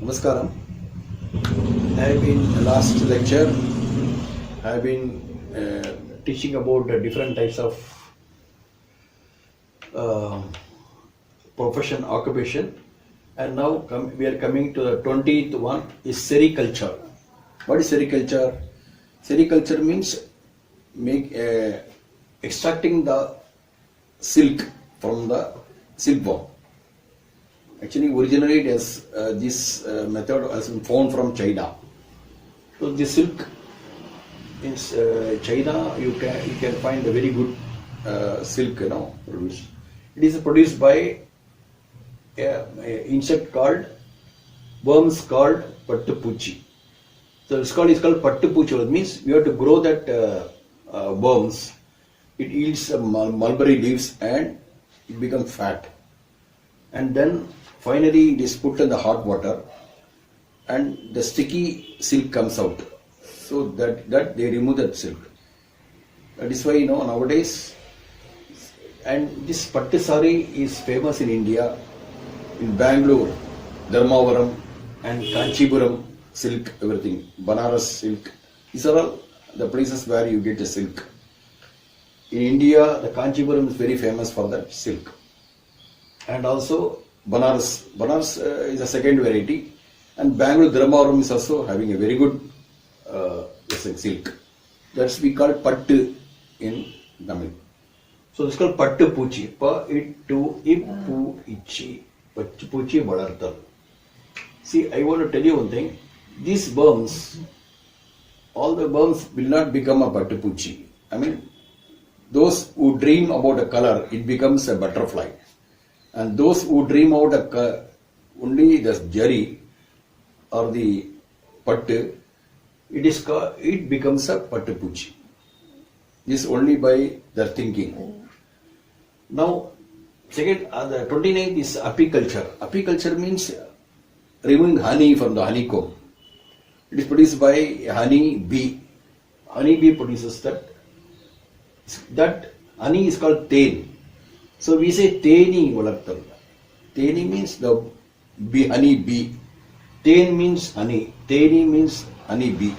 Namaskaram. I have been last lecture. I have been teaching about the different types of uh, profession, occupation, and now we are coming to the 20th one is sericulture. What is sericulture? Sericulture means extracting the silk from the silkworm. Actually, originally it has, this method has been found from China. So the silk in China, you can find a very good silk, produced. It is produced by a insect called worms called pattupuchi. So it's called pattupuchi. It means you have to grow that worms. It yields mulberry leaves and it becomes fat. And then finally it is put in the hot water and the sticky silk comes out. So that they remove that silk. That is why nowadays, and this pattu sari is famous in India, in Bangalore, Dharmavaram and Kanchipuram silk, everything, Banaras silk. These are all the places where you get the silk. In India, the Kanchipuram is very famous for that silk. And also Banaras. Banaras is a second variety. And Bangalore Dharmavaram is also having a very good silk. That's we call pattu in Tamil. So this is called pattu puchi. Pa ittu ippu ichi. Pattu puchi valarthal. See, I want to tell you one thing. These worms, all the worms will not become a pattu puchi. I mean, those who dream about a color, it becomes a butterfly. And those who dream out only the jari or the pattu, it becomes a pattu puchi. This only by their thinking. Now, second, the 29th is apiculture. Apiculture means removing honey from the honeycomb. It is produced by honey bee. Honey bee produces that. That honey is called teen. So we say teni valarthal. Teni means the bee, honey bee. Teen means honey. Teni means honey bee.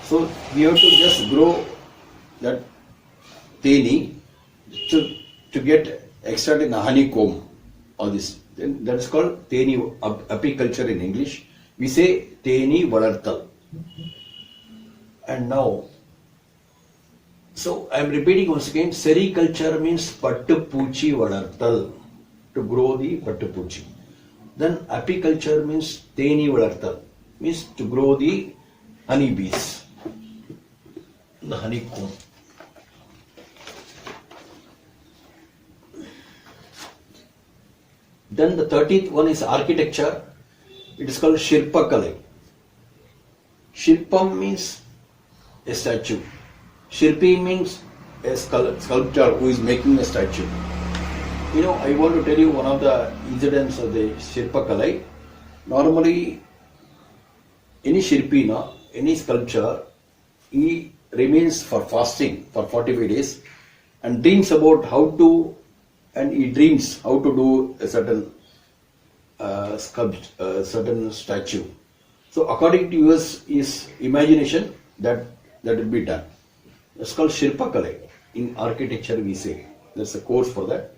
So we have to just grow that teni to get extract in a honeycomb. All this. Then that is called teni apiculture in English. We say teni valarthal. And now, so I am repeating once again, sericulture means pattu puchi valarthal, to grow the pattu puchi. Then apiculture means teni valarthal, means to grow the honey bees, the honeycomb. Then the 30th one is architecture. It is called Shirpa Kalai. Shirpam means a statue. Shirpi means a sculptor who is making a statue. I want to tell you one of the incidents of the Shirpa Kalai. Normally, any Shirpi, any sculpture, he remains for fasting for 45 days and dreams about how to do a certain certain statue. So according to his imagination, that will be done. It's called Shirpa Kalai. In architecture we say. There's a course for that.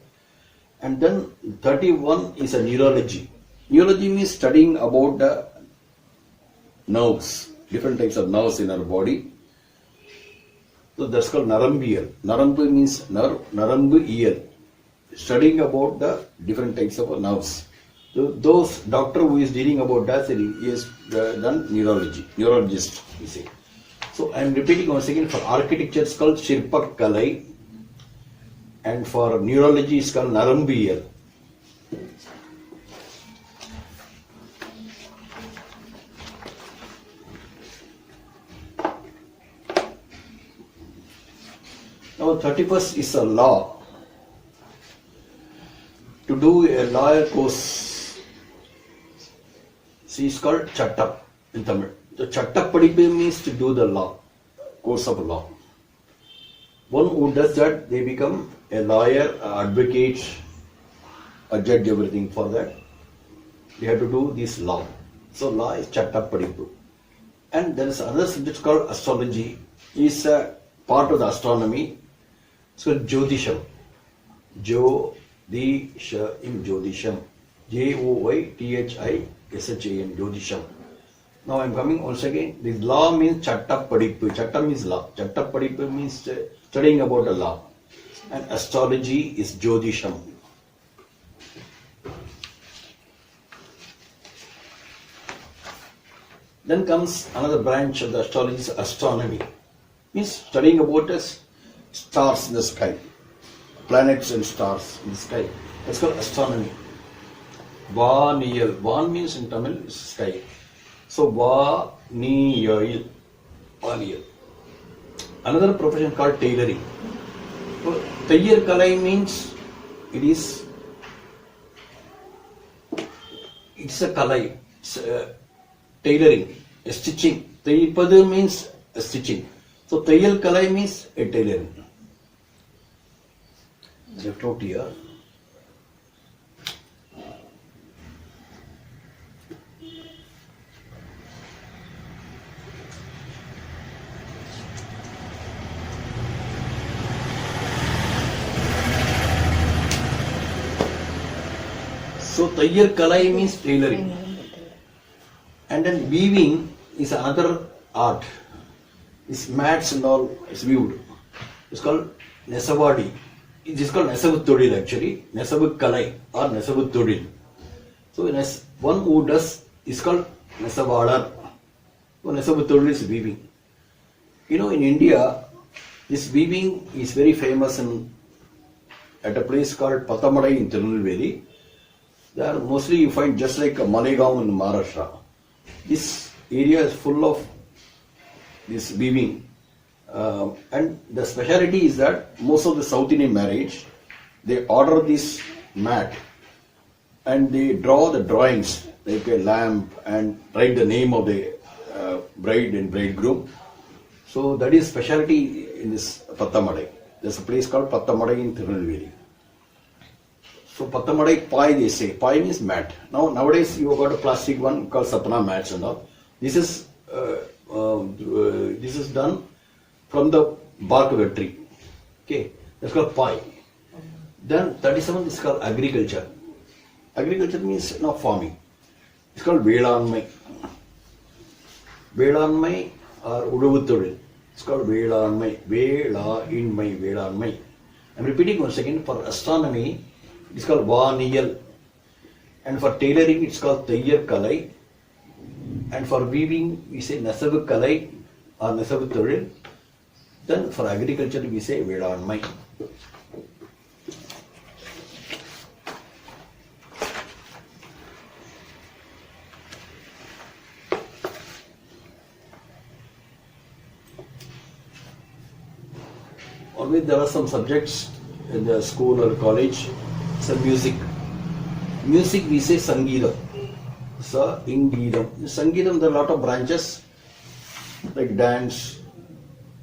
And then 31 is a neurology. Neurology means studying about the nerves, different types of nerves in our body. So that's called Narambiyal. Narambu means nerve, Narambu iyal. Studying about the different types of nerves. So those doctor who is dealing about that, he has done neurology, neurologist, we say. So I am repeating once again, for architecture it's called Shirpa Kalai and for neurology it's called Narambiyal. Now 31st is a law. To do a lawyer course, see, it's called Chattam in Tamil. The Chattapadipu means to do the law, course of law. One who does that, they become a lawyer, an advocate, a judge, everything. For that, they have to do this law. So law is Chattapadippu. And there is another subject called astrology. Is a part of the astronomy. It's called Jyotisham. Jyotisham. Jyotisham. Joythisham. Jyotisham. Now I am coming once again. This law means Chattapadippu. Chatta means law. Chattapadippu means studying about the law. And astrology is Jyotisham. Then comes another branch of the astrology is astronomy. Means studying about the stars in the sky. Planets and stars in the sky. That's called astronomy. Vaniyal. Van means in Tamil is sky. So Vaniyal. Vaniyal. Another profession called tailoring. Tayyar Kalai means it's a Kalai. It's tailoring, stitching. Tayyipadu means stitching. So Tayyal Kalai means a tailoring. Left out here. So Tayyar Kalai means tailoring. And then weaving is another art. It's mats and all is weaved. It's called Nesavadi. It is called Nesavu Todil actually. Nesavu Kalai or Nesavu Todil. So one who does is called Nesavalar. So Nesavu Todil is weaving. You know, in India, this weaving is very famous at a place called Pathamadai in Tirunelveli. There mostly you find just like Malegaon in Maharashtra. This area is full of this weaving. And the speciality is that most of the South Indian marriage, they order this mat and they draw the drawings like a lamp and write the name of the bride and bridegroom. So that is speciality in this Pathamadai. There's a place called Pathamadai in Tirunelveli. So Pathamadai Pai they say. Pai means mat. Now nowadays you have got a plastic one called Sapna mats and all. This is done from the bark of a tree. Okay, that's called Pai. Then 37 is called agriculture. Agriculture means not farming. It's called Velanmai. Velanmai or Udavuthodil. It's called Velanmai. Velanmai. I'm repeating once again. For astronomy, it's called Vaniyal. And for tailoring, it's called Tayyar Kalai. And for weaving, we say Nesavu Kalai or Nesavu Todil. Then for agriculture, we say Velanmai. Always there are some subjects in the school or college. Some music. Music we say Sangeetam. Sangeetam. Sangeetam, there are a lot of branches like dance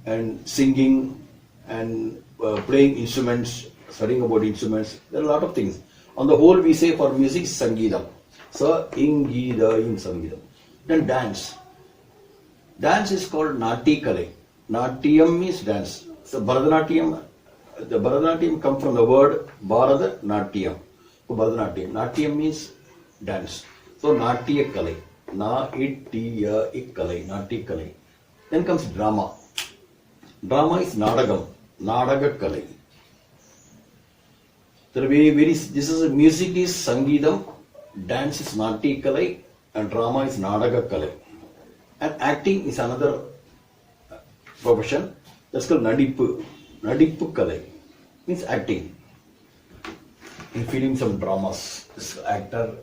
and singing and playing instruments, studying about instruments. There are a lot of things. On the whole, we say for music Sangeetam. Sangeetam. Then dance. Dance is called Nati Kalai. Natyam means dance. So Bharatanatyam, the Bharatanatyam comes from the word Bharatanatyam. So Bharatanatyam. Natyam means dance. So Natya Kalai. Natya Kalai. Then comes drama. Drama is Nadagam. Nadaga Kalai. This is music is Sangeetam, dance is Natya Kalai, and drama is Nadaga Kalai. And acting is another profession. That's called Nadippu. Nadippu Kalai means acting. In films and dramas, this actor.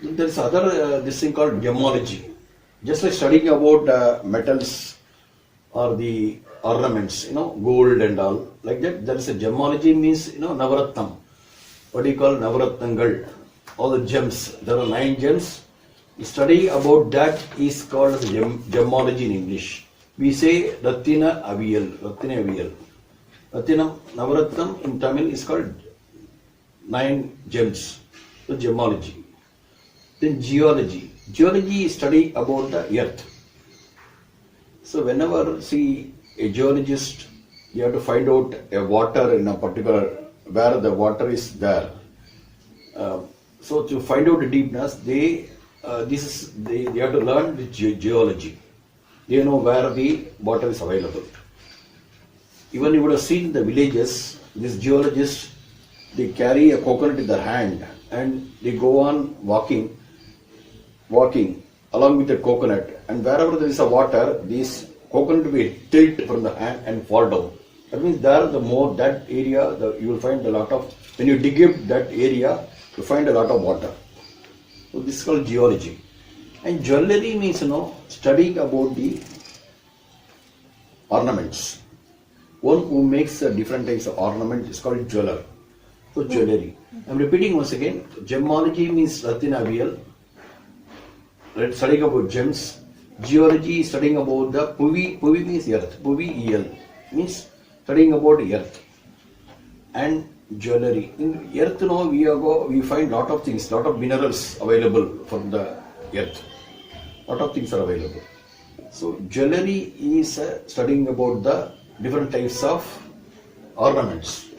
There is other this thing called gemology. Just like studying about metals or the ornaments, gold and all like that. There is a gemology means Navaratnam. What do you call Navaratnangal? All the gems. There are 9 gems. Study about that is called as gemology in English. We say Ratina Aviyal. Ratinam, Navaratnam in Tamil is called 9 gems, so gemology. Then geology. Geology is study about the earth. So whenever see a geologist, you have to find out a water in a particular, where the water is there. So to find out the deepness, they have to learn the geology. They know where the water is available. Even you would have seen the villages, these geologists, they carry a coconut in their hand and they go on walking along with the coconut, and wherever there is a water, this coconut will tilt from the hand and fall down. That means there the more that area, you will find a lot of, when you dig up that area, you find a lot of water. So this is called geology. And jewelry means, studying about the ornaments. One who makes different types of ornament is called jeweler. So jewelry. I'm repeating once again. Gemology means Ratina Aviyal. Studying about gems. Geology is studying about the Puvi. Puvi means earth. Puvi EL means studying about earth. And jewelry. In earth, we find lot of things, lot of minerals available from the earth. Lot of things are available. So jewelry is studying about the different types of ornaments.